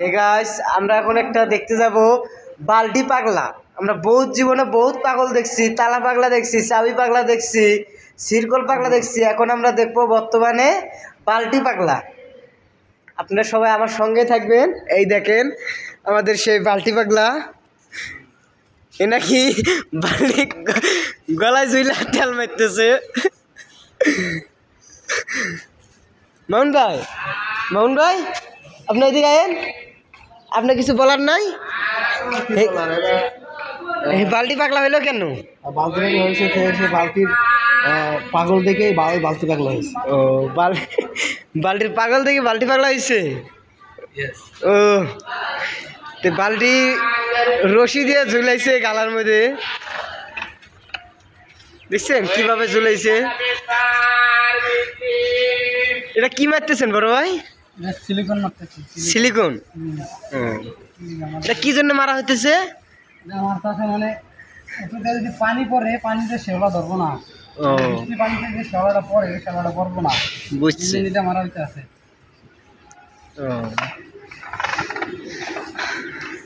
Hey guys, আমরা এখন একটা দেখতে যাব বালতি পাগলা। আমরা বহুত জীবনে বহুত পাগল দেখছি, তালা পাগলা দেখছি, চাবি পাগলা দেখছি, সিরকল পাগলা দেখছি। এখন আমরা দেখবো বর্তমানে বালতি পাগলা। আপনারা সবাই আমার সঙ্গে থাকবেন। এই দেখেন আমাদের সেই বালতি পাগলা, এ নাকি বালতি গলায় ঝুইলা তেল মারতেছে। মামুন ভাই আপনি এদিকে আয়েন, আপনার কিছু বলার নাই? বালতি পাগলা হইলো কেন? বালতি পাগলা হয়েছে সে বালতির পাগল দেখে বালতি পাগলা হয়েছে। ও বালতির পাগল দেখে বালতি পাগলা হয়েছে। ও তো বালতি রশি দিয়ে ঝুলাইছে গালার মধ্যে, দেখছেন কিভাবে ঝুলাইছে? এটা কি মারতেছেন বড় ভাই? সিলিকন মারতেছে। সিলিকন? এটা কি জন্য মারা হইতেছে? আমার কাছে মানে যদি পানি পড়ে পানিতে শেওলা ধরবো না। বৃষ্টি পানিতে যে শেওলাটা পড়ে শেওলাটা পড়বো না, বুঝছি। এটা মারা হইতে আছে।